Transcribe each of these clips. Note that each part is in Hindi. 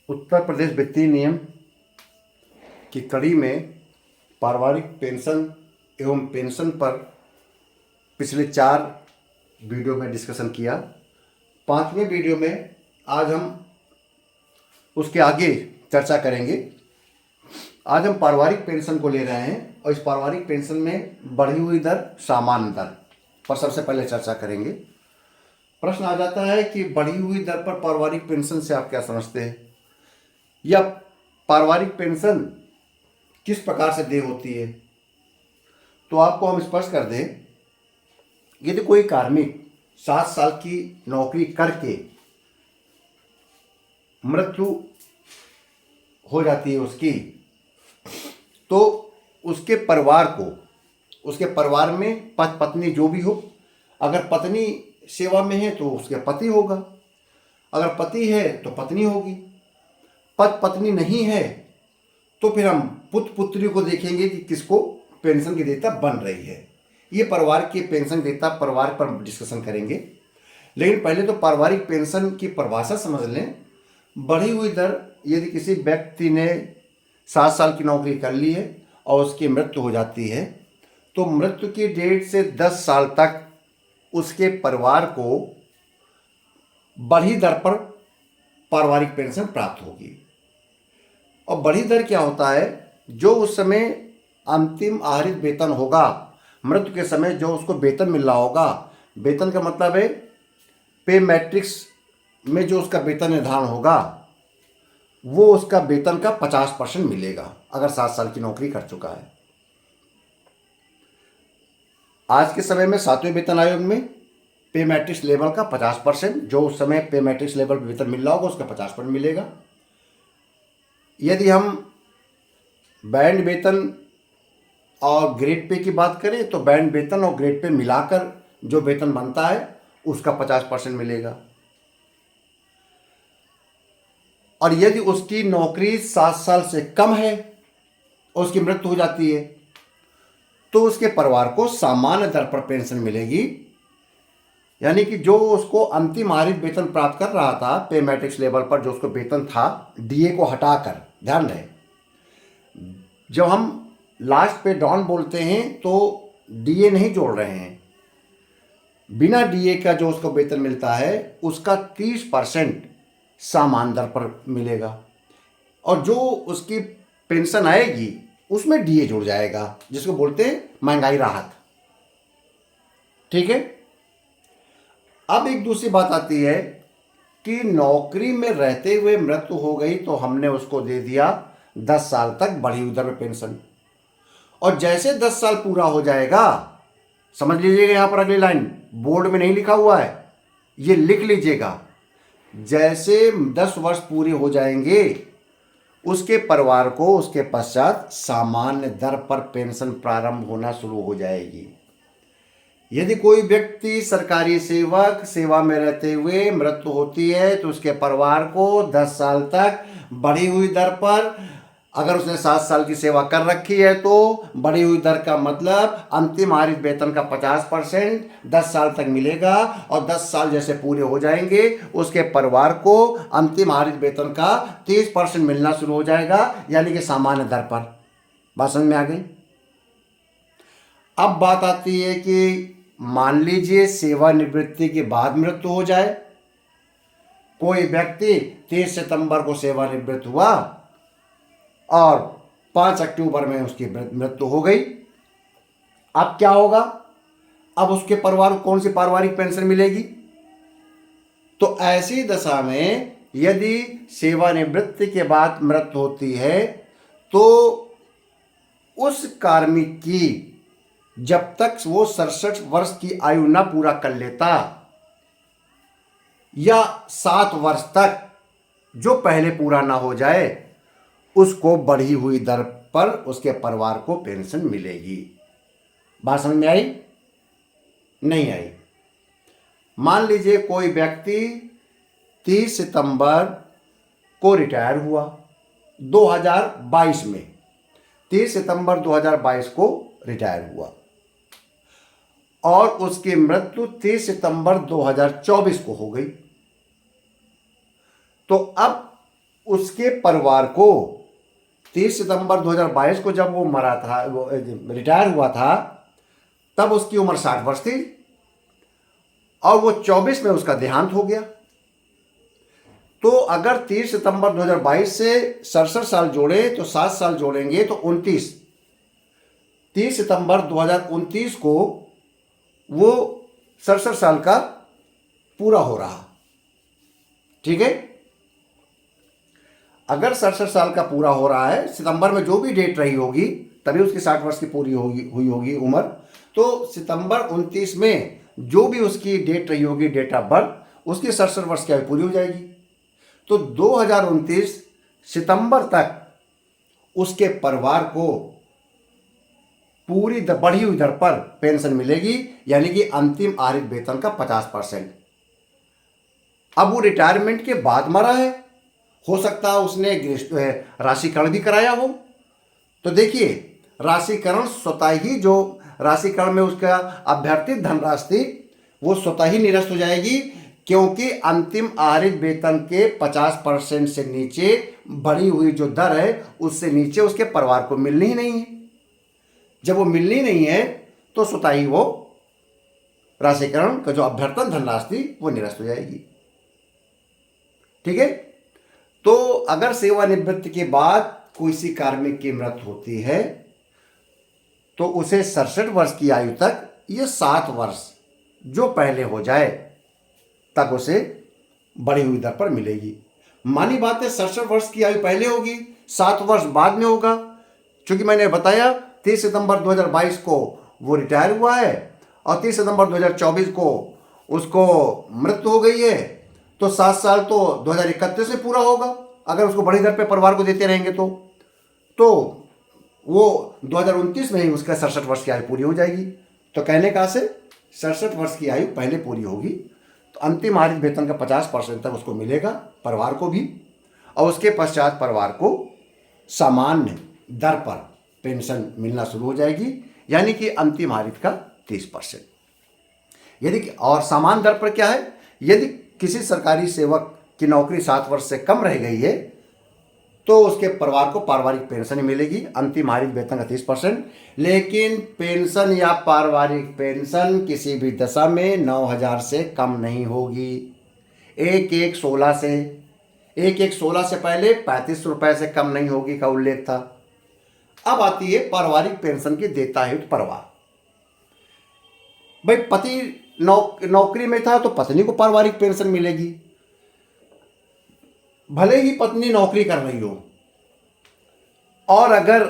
उत्तर प्रदेश वित्तीय नियम की कड़ी में पारिवारिक पेंशन एवं पेंशन पर पिछले 4 वीडियो में डिस्कशन किया। 5वें वीडियो में आज हम उसके आगे चर्चा करेंगे। आज हम पारिवारिक पेंशन को ले रहे हैं और इस पारिवारिक पेंशन में बढ़ी हुई दर, सामान्य दर पर सबसे पहले चर्चा करेंगे। प्रश्न आ जाता है कि बढ़ी हुई दर पर पारिवारिक पेंशन से आप क्या समझते हैं, या पारिवारिक पेंशन किस प्रकार से देय होती है। तो आपको हम स्पष्ट कर दें, यदि कोई कार्मिक 7 साल की नौकरी करके मृत्यु हो जाती है उसकी, तो उसके परिवार में पत्नी जो भी हो, अगर पत्नी सेवा में है तो उसके पति होगा, अगर पति है तो पत्नी होगी, पत्नी नहीं है तो फिर हम पुत्र पुत्री को देखेंगे कि किसको पेंशन की देयता बन रही है। ये परिवार की पेंशन देयता परिवार पर डिस्कशन करेंगे। लेकिन पहले तो पारिवारिक पेंशन की परिभाषा समझ लें। बढ़ी हुई दर, यदि किसी व्यक्ति ने 7 साल की नौकरी कर ली है और उसकी मृत्यु हो जाती है, तो मृत्यु की डेट से 10 साल तक उसके परिवार को बढ़ी दर पर पारिवारिक पेंशन प्राप्त होगी। और बढ़ी दर क्या होता है? जो उस समय अंतिम आहरित वेतन होगा, मृत्यु के समय जो उसको वेतन मिल रहा होगा, वेतन का मतलब है पे मैट्रिक्स में जो उसका वेतन निर्धारण होगा, वो उसका वेतन का 50% मिलेगा अगर 7 साल की नौकरी कर चुका है। आज के समय में 7वें वेतन आयोग में पे मैट्रिक्स लेवल का 50%, जो उस समय पे मैट्रिक्स लेवल पर वेतन मिल रहा होगा उसका 50% मिलेगा। यदि हम बैंड वेतन और ग्रेड पे की बात करें तो बैंड वेतन और ग्रेड पे मिलाकर जो वेतन बनता है उसका 50% मिलेगा। और यदि उसकी नौकरी 7 साल से कम है और उसकी मृत्यु हो जाती है, तो उसके परिवार को सामान्य दर पर पेंशन मिलेगी। यानी कि जो उसको अंतिम आहरित वेतन प्राप्त कर रहा था, पे मैट्रिक्स लेवल पर जो उसको वेतन था, डीए को हटाकर, ध्यान रहे, जब हम लास्ट पे डाउन बोलते हैं तो डीए नहीं जोड़ रहे हैं। बिना डीए का जो उसको वेतन मिलता है उसका 30% सामान्य दर पर मिलेगा, और जो उसकी पेंशन आएगी उसमें डीए जुड़ जाएगा, जिसको बोलते हैं महंगाई राहत। ठीक है। अब एक दूसरी बात आती है कि नौकरी में रहते हुए मृत्यु हो गई तो हमने उसको दे दिया 10 साल तक बढ़ी हुई दर में पेंशन, और जैसे 10 साल पूरा हो जाएगा, समझ लीजिएगा, यहां पर अगली लाइन बोर्ड में नहीं लिखा हुआ है, ये लिख लीजिएगा, जैसे 10 वर्ष पूरे हो जाएंगे उसके परिवार को उसके पश्चात सामान्य दर पर पेंशन प्रारंभ होना शुरू हो जाएगी। यदि कोई व्यक्ति सरकारी सेवक सेवा में रहते हुए मृत्यु होती है तो उसके परिवार को 10 साल तक बढ़ी हुई दर पर, अगर उसने 7 साल की सेवा कर रखी है तो बढ़ी हुई दर का मतलब अंतिम आहरित वेतन का 50% 10 साल तक मिलेगा, और 10 साल जैसे पूरे हो जाएंगे उसके परिवार को अंतिम आहरित वेतन का 30% मिलना शुरू हो जाएगा, यानी कि सामान्य दर पर। बात समझ में आ गई? अब बात आती है कि मान लीजिए सेवानिवृत्ति के बाद मृत्यु हो जाए। कोई व्यक्ति 30 सितंबर को सेवानिवृत्त हुआ और 5 अक्टूबर में उसकी मृत्यु हो गई। अब क्या होगा? अब उसके परिवार को कौन सी पारिवारिक पेंशन मिलेगी? तो ऐसी दशा में यदि सेवानिवृत्ति के बाद मृत्यु होती है तो उस कार्मिक की, जब तक वो 67 वर्ष की आयु न पूरा कर लेता, या 7 वर्ष तक जो पहले पूरा ना हो जाए, उसको बढ़ी हुई दर पर उसके परिवार को पेंशन मिलेगी। बात समझ में आई? नहीं आई? मान लीजिए कोई व्यक्ति 30 सितंबर को रिटायर हुआ 2022 में, 30 सितंबर 2022 को रिटायर हुआ और उसकी मृत्यु 30 सितंबर 2024 को हो गई। तो अब उसके परिवार को 30 सितंबर 2022 को जब वो मरा था, वो रिटायर हुआ था, तब उसकी उम्र 60 वर्ष थी और वो 24 में उसका देहांत हो गया। तो अगर 30 सितंबर 2022 से 67 साल जोड़े तो 7 साल जोड़ेंगे तो 30 सितंबर 2029 को वो 67 साल का पूरा हो रहा। ठीक है, अगर 67 साल का पूरा हो रहा है, सितंबर में जो भी डेट रही होगी तभी उसकी 60 वर्ष की पूरी हुई होगी उम्र, तो सितंबर 29 में जो भी उसकी डेट रही होगी, डेट ऑफ बर्थ, उसकी 67 वर्ष की आयु पूरी हो जाएगी। तो 2029 सितंबर तक उसके परिवार को पूरी बढ़ी हुई दर पर पेंशन मिलेगी, यानी कि अंतिम आहरित वेतन का 50%। अब वो रिटायरमेंट के बाद मरा है, हो सकता है उसने राशिकरण भी कराया हो। तो देखिए, राशिकरण स्वतः ही, जो राशिकरण में उसका अभ्यर्थित धनराशि वो स्वतः ही निरस्त हो जाएगी, क्योंकि अंतिम आहरित वेतन के 50% से नीचे बढ़ी हुई जो दर है उससे नीचे उसके परिवार को मिलनी ही नहीं है। जब वो मिलनी नहीं है तो स्वतः ही वो राशिकरण का जो अभ्यर्थन धनराशि वो निरस्त हो जाएगी। ठीक है, तो अगर सेवानिवृत्ति के बाद किसी कार्मिक की मृत्यु होती है तो उसे 67 वर्ष की आयु तक, ये 7 वर्ष जो पहले हो जाए तक उसे बढ़ी हुई दर पर मिलेगी। मानी बात है, 67 वर्ष की आयु पहले होगी, 7 वर्ष बाद में होगा। क्योंकि मैंने बताया 30 सितंबर 2022 को वो रिटायर हुआ है और 30 सितंबर 2024 को उसको मृत्यु हो गई है, तो 7 साल तो 2031 में पूरा होगा अगर उसको बड़ी दर पे परिवार को देते रहेंगे तो वो 2029 में ही उसका 67 वर्ष की आयु पूरी हो जाएगी। तो कहने का से 67 वर्ष की आयु पहले पूरी होगी तो अंतिम आहरित वेतन का 50% तक उसको मिलेगा, परिवार को भी, और उसके पश्चात परिवार को सामान्य दर पर पेंशन मिलना शुरू हो जाएगी, यानी कि अंतिम आहरित का 30%। यदि और सामान्य दर पर क्या है, यदि किसी सरकारी सेवक की नौकरी 7 वर्ष से कम रह गई है तो उसके परिवार को पारिवारिक पेंशन मिलेगी, अंतिम आहरित वेतन का 30%। लेकिन पेंशन या पारिवारिक पेंशन किसी भी दशा में 9,000 से कम नहीं होगी। 1/1/16 से पहले 35 रुपये से कम नहीं होगी का उल्लेख था। अब आती है पारिवारिक पेंशन की देता है परिवार। भाई, पति नौकरी में था तो पत्नी को पारिवारिक पेंशन मिलेगी, भले ही पत्नी नौकरी कर रही हो, और अगर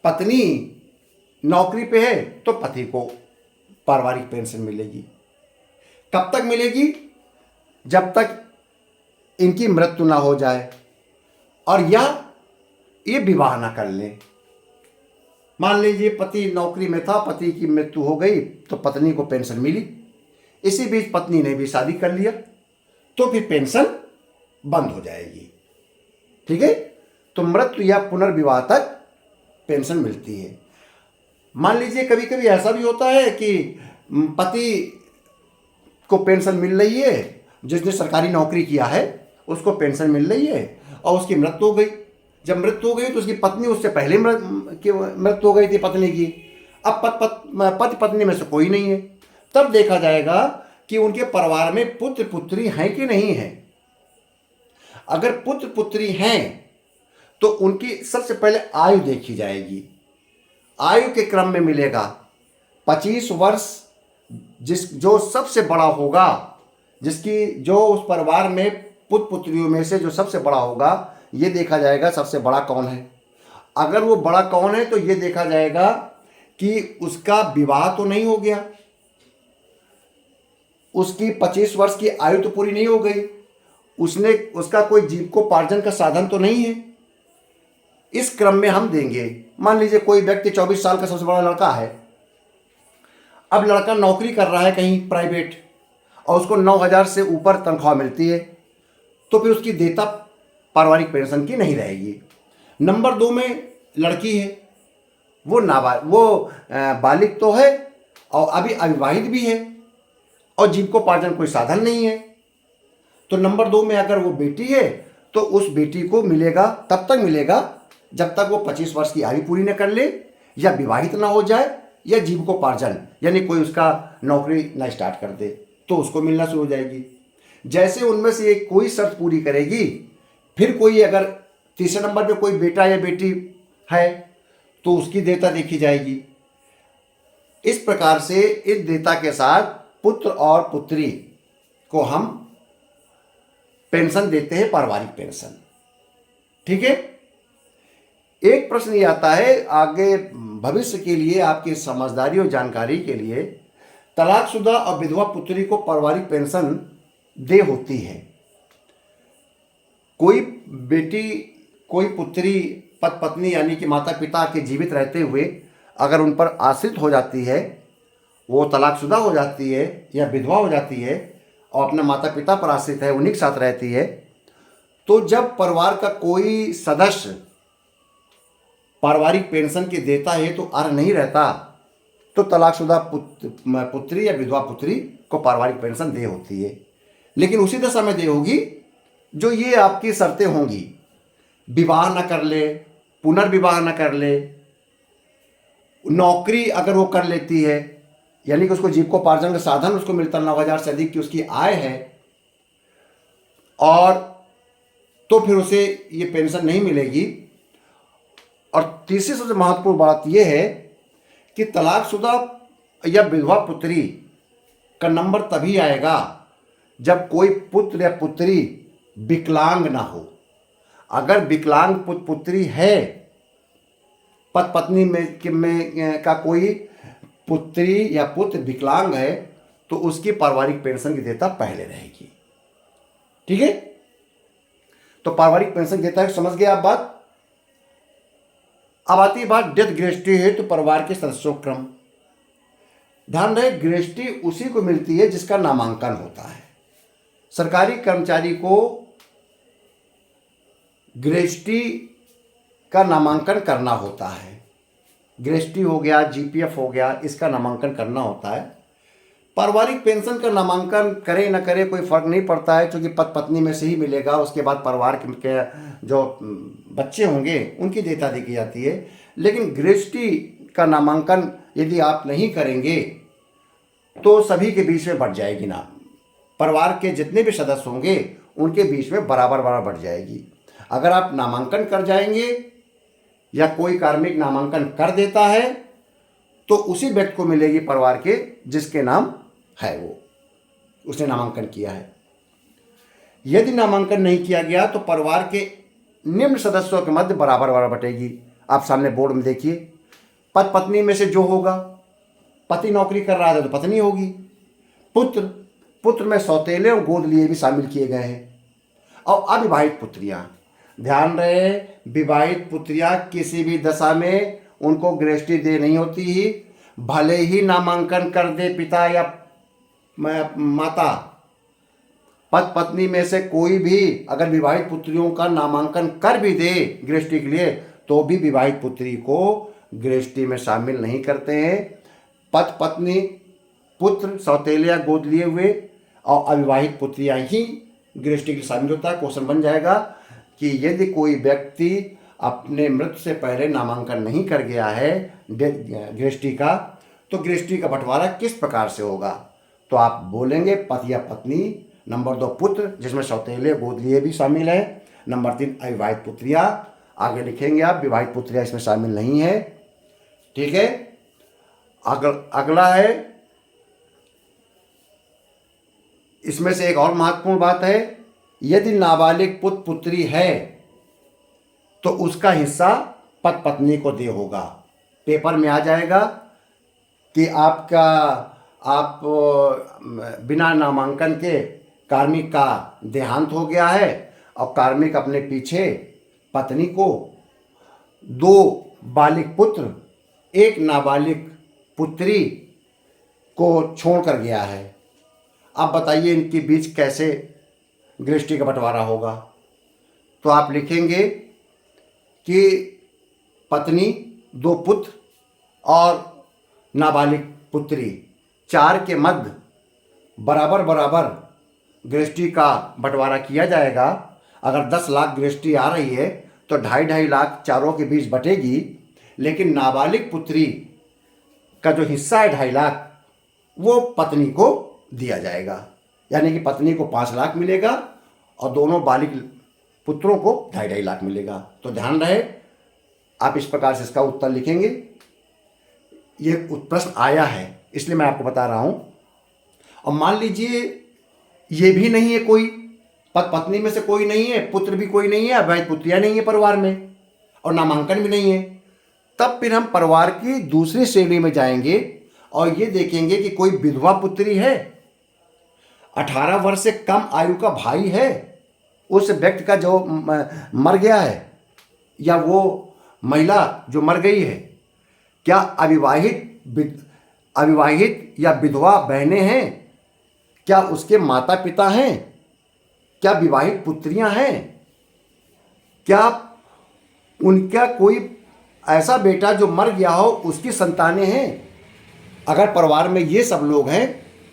पत्नी नौकरी पे है तो पति को पारिवारिक पेंशन मिलेगी। कब तक मिलेगी? जब तक इनकी मृत्यु ना हो जाए और या ये विवाह ना कर ले। मान लीजिए पति नौकरी में था, पति की मृत्यु हो गई तो पत्नी को पेंशन मिली, इसी बीच पत्नी ने भी शादी कर लिया तो फिर पेंशन बंद हो जाएगी। ठीक है, तो मृत्यु या पुनर्विवाह तक पेंशन मिलती है। मान लीजिए कभी कभी ऐसा भी होता है कि पति को पेंशन मिल रही है, जिसने सरकारी नौकरी किया है उसको पेंशन मिल रही है और उसकी मृत्यु हो गई। जब मृत्यु हो गई तो उसकी पत्नी उससे पहले मृत्यु हो गई थी पत्नी की, अब पति पत्नी में से कोई नहीं है। तब देखा जाएगा कि उनके परिवार में पुत्र पुत्री हैं कि नहीं है। अगर पुत्र पुत्री हैं तो उनकी सबसे पहले आयु देखी जाएगी। आयु के क्रम में मिलेगा 25 वर्ष, जो सबसे बड़ा होगा, जो उस परिवार में पुत्र पुत्रियों में से जो सबसे बड़ा होगा, ये देखा जाएगा सबसे बड़ा कौन है। अगर वो बड़ा कौन है तो ये देखा जाएगा कि उसका विवाह तो नहीं हो गया, उसकी 25 वर्ष की आयु तो पूरी नहीं हो गई, उसका कोई जीविकोपार्जन का साधन तो नहीं है। इस क्रम में हम देंगे। मान लीजिए कोई व्यक्ति 24 साल का सबसे बड़ा लड़का है, अब लड़का नौकरी कर रहा है कहीं प्राइवेट और उसको 9,000 से ऊपर तनख्वाह मिलती है, तो फिर उसकी देयता पारिवारिक पेंशन की नहीं रहेगी। नंबर 2 में लड़की है, वो बालिग तो है और अभी अविवाहित भी है और जीविकोपार्जन कोई साधन नहीं है, तो नंबर 2 में अगर वो बेटी है तो उस बेटी को मिलेगा, तब तक मिलेगा जब तक वो 25 वर्ष की आयु पूरी न कर ले, या विवाहित ना हो जाए, या जीविकोपार्जन यानी कोई उसका नौकरी ना स्टार्ट कर दे, तो उसको मिलना शुरू हो जाएगी। जैसे उनमें से एक कोई शर्त पूरी करेगी, फिर कोई अगर तीसरे नंबर पे कोई बेटा या बेटी है तो उसकी देयता देखी जाएगी। इस प्रकार से इस देयता के साथ पुत्र और पुत्री को हम पेंशन देते हैं, पारिवारिक पेंशन। ठीक है। एक प्रश्न ये आता है आगे भविष्य के लिए, आपकी समझदारी और जानकारी के लिए, तलाकशुदा और विधवा पुत्री को पारिवारिक पेंशन दे होती है। कोई बेटी, कोई पुत्री पति पत्नी यानी कि माता पिता के जीवित रहते हुए अगर उन पर आश्रित हो जाती है, वो तलाकशुदा हो जाती है या विधवा हो जाती है और अपने माता पिता पर आश्रित है, उन्हीं के साथ रहती है, तो जब परिवार का कोई सदस्य पारिवारिक पेंशन की देता है तो अर्ह नहीं रहता, तो तलाकशुदा पुत्री या विधवा पुत्री को पारिवारिक पेंशन दे होती है। लेकिन उसी दशा में दे होगी जो ये आपकी शर्तें होंगी, विवाह न कर ले, पुनर्विवाह न कर ले, नौकरी अगर वो कर लेती है यानी कि उसको जीविकोपार्जन का साधन उसको मिलता 9,000 से अधिक की उसकी आय है, और तो फिर उसे ये पेंशन नहीं मिलेगी। और तीसरी सबसे महत्वपूर्ण बात यह है कि तलाकशुदा या विधवा पुत्री का नंबर तभी आएगा जब कोई पुत्र या पुत्री विकलांग ना हो। अगर विकलांग पुत्र पुत्री है, पति पत्नी में का कोई पुत्री या पुत्र विकलांग है, तो उसकी पारिवारिक पेंशन की देयता पहले रहेगी। ठीक है। तो पारिवारिक पेंशन देता है, समझ गए आप बात। अब आती है बात डेथ ग्रेच्युटी है तो परिवार के सदस्यों क्रम। ध्यान रहे, ग्रेच्युटी उसी को मिलती है जिसका नामांकन होता है। सरकारी कर्मचारी को ग्रेच्युटी का नामांकन करना होता है। ग्रेच्युटी हो गया, जीपीएफ हो गया, इसका नामांकन करना होता है। पारिवारिक पेंशन का नामांकन करे न करे कोई फर्क नहीं पड़ता है, क्योंकि पति पत्नी में से ही मिलेगा। उसके बाद परिवार के जो बच्चे होंगे उनकी देयता देखी जाती है। लेकिन ग्रेच्युटी का नामांकन यदि आप नहीं करेंगे तो सभी के बीच में बढ़ जाएगी ना, परिवार के जितने भी सदस्य होंगे उनके बीच में बराबर बराबर बढ़ जाएगी। अगर आप नामांकन कर जाएंगे या कोई कार्मिक नामांकन कर देता है तो उसी व्यक्ति को मिलेगी परिवार के जिसके नाम है, वो उसने नामांकन किया है। यदि नामांकन नहीं किया गया तो परिवार के निम्न सदस्यों के मध्य बराबर बराबर बटेगी। आप सामने बोर्ड में देखिए, पति पत्नी में से जो होगा, पति नौकरी कर रहा है तो पत्नी होगी, पुत्र में सौतेले और गोद लिए भी शामिल किए गए हैं। और अविवाहित पुत्रियां, ध्यान रहे, विवाहित पुत्रियां किसी भी दशा में उनको ग्रेच्युटी दे नहीं होती ही, भले ही नामांकन कर दे पिता या माता, पति पत्नी में से कोई भी अगर विवाहित पुत्रियों का नामांकन कर भी दे ग्रेच्युटी के लिए, तो भी विवाहित पुत्री को ग्रेच्युटी में शामिल नहीं करते हैं। पति पत्नी, पुत्र, सौतेले या गोद लिए हुए और अविवाहित पुत्रियां ही ग्रेच्युटी के शामिल होता है। क्वेश्चन बन जाएगा कि यदि कोई व्यक्ति अपने मृत्यु से पहले नामांकन नहीं कर गया है ग्रेच्युटी का, तो ग्रेच्युटी का बंटवारा किस प्रकार से होगा? तो आप बोलेंगे पति या पत्नी, नंबर 2 पुत्र जिसमें सौतेले गोद लिए भी शामिल है, नंबर 3 अविवाहित पुत्रियां, आगे लिखेंगे आप विवाहित पुत्रियां इसमें शामिल नहीं है। ठीक है। अगला है, इसमें से एक और महत्वपूर्ण बात है, यदि नाबालिग पुत्र पुत्री है तो उसका हिस्सा पति पत्नी को दे होगा। पेपर में आ जाएगा कि आप बिना नामांकन के कार्मिक का देहांत हो गया है और कार्मिक अपने पीछे पत्नी को 2 बालिग पुत्र, 1 नाबालिग पुत्री को छोड़ कर गया है। आप बताइए इनके बीच कैसे ग्रेच्युटी का बंटवारा होगा? तो आप लिखेंगे कि पत्नी, 2 पुत्र और नाबालिग पुत्री, 4 के मध्य बराबर बराबर ग्रेच्युटी का बंटवारा किया जाएगा। अगर 10 लाख गृहस्थी आ रही है तो 2.5 लाख चारों के बीच बटेगी, लेकिन नाबालिग पुत्री का जो हिस्सा है 2.5 लाख वो पत्नी को दिया जाएगा, यानी कि पत्नी को 5 लाख मिलेगा और दोनों बालिग पुत्रों को 2.5 लाख मिलेगा। तो ध्यान रहे, आप इस प्रकार से इसका उत्तर लिखेंगे। ये प्रश्न आया है इसलिए मैं आपको बता रहा हूं। और मान लीजिए ये भी नहीं है, कोई पत्नी में से कोई नहीं है, पुत्र भी कोई नहीं है, अवैध पुत्रियां नहीं है परिवार में और नामांकन भी नहीं है, तब फिर हम परिवार की दूसरी श्रेणी में जाएंगे और ये देखेंगे कि कोई विधवा पुत्री है, 18 वर्ष से कम आयु का भाई है उस व्यक्ति का जो मर गया है, या वो महिला जो मर गई है, क्या अविवाहित या विधवा बहनें हैं, क्या उसके माता पिता हैं, क्या विवाहित पुत्रियां हैं, क्या उनका कोई ऐसा बेटा जो मर गया हो उसकी संतानें हैं। अगर परिवार में ये सब लोग हैं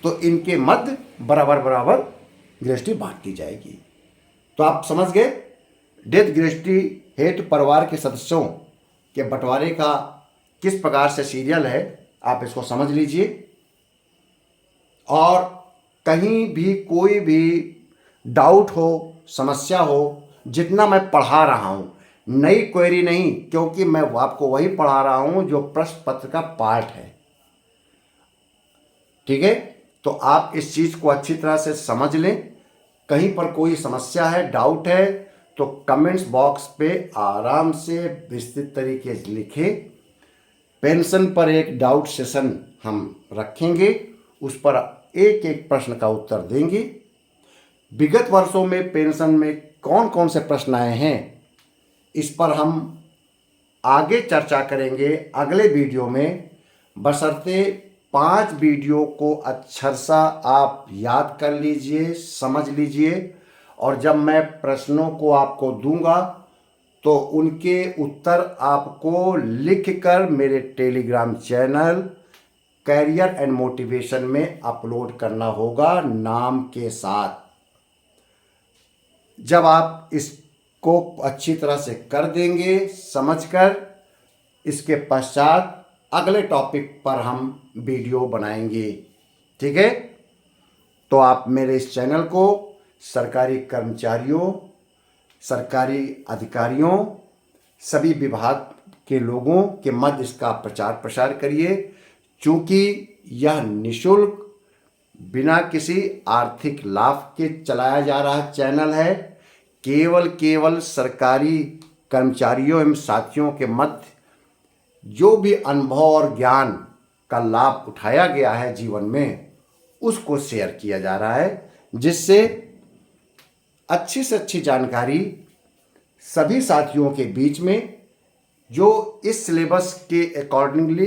तो इनके मध्य बराबर बराबर गृहस्थी बांट दी जाएगी। तो आप समझ गए, डेथ गृहस्थी हेतु परिवार के सदस्यों के बंटवारे का किस प्रकार से सीरियल है, आप इसको समझ लीजिए। और कहीं भी कोई भी डाउट हो, समस्या हो, जितना मैं पढ़ा रहा हूँ, नई क्वेरी नहीं, क्योंकि मैं आपको वही पढ़ा रहा हूँ जो प्रश्न पत्र का पार्ट है। ठीक है, तो आप इस चीज़ को अच्छी तरह से समझ लें। कहीं पर कोई समस्या है, डाउट है, तो कमेंट्स बॉक्स पे आराम से विस्तृत तरीके से लिखें। पेंशन पर एक डाउट सेशन हम रखेंगे, उस पर एक एक प्रश्न का उत्तर देंगे। विगत वर्षों में पेंशन में कौन कौन से प्रश्न आए हैं, इस पर हम आगे चर्चा करेंगे अगले वीडियो में। बशर्ते 5 वीडियो को अक्षरशः आप याद कर लीजिए, समझ लीजिए, और जब मैं प्रश्नों को आपको दूंगा तो उनके उत्तर आपको लिखकर मेरे Telegram channel career and motivation में अपलोड करना होगा नाम के साथ। जब आप इसको अच्छी तरह से कर देंगे समझकर, इसके पश्चात अगले टॉपिक पर हम वीडियो बनाएंगे। ठीक है, तो आप मेरे इस चैनल को सरकारी कर्मचारियों, सरकारी अधिकारियों, सभी विभाग के लोगों के मध्य इसका प्रचार प्रसार करिए, क्योंकि यह निःशुल्क बिना किसी आर्थिक लाभ के चलाया जा रहा चैनल है। केवल सरकारी कर्मचारियों एवं साथियों के मध्य जो भी अनुभव और ज्ञान का लाभ उठाया गया है जीवन में, उसको शेयर किया जा रहा है, जिससे अच्छी से अच्छी जानकारी सभी साथियों के बीच में जो इस सिलेबस के अकॉर्डिंगली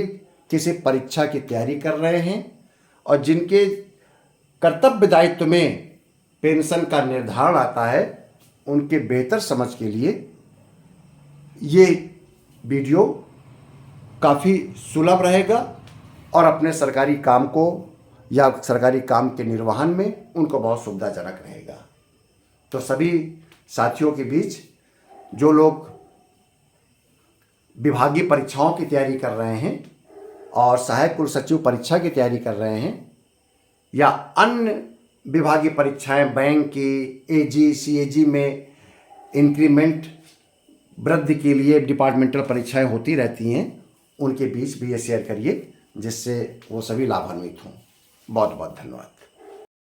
किसी परीक्षा की तैयारी कर रहे हैं और जिनके कर्तव्य दायित्व में पेंशन का निर्धारण आता है, उनके बेहतर समझ के लिए ये वीडियो काफ़ी सुलभ रहेगा और अपने सरकारी काम को या सरकारी काम के निर्वहन में उनको बहुत सुविधाजनक रहेगा। तो सभी साथियों के बीच जो लोग विभागीय परीक्षाओं की तैयारी कर रहे हैं और सहायक कुल सचिव परीक्षा की तैयारी कर रहे हैं या अन्य विभागीय परीक्षाएं, बैंक की, एजी, सीएजी में इंक्रीमेंट वृद्धि के लिए डिपार्टमेंटल परीक्षाएं होती रहती हैं, उनके बीच भी ये शेयर करिए जिससे वो सभी लाभान्वित हों। बहुत बहुत धन्यवाद।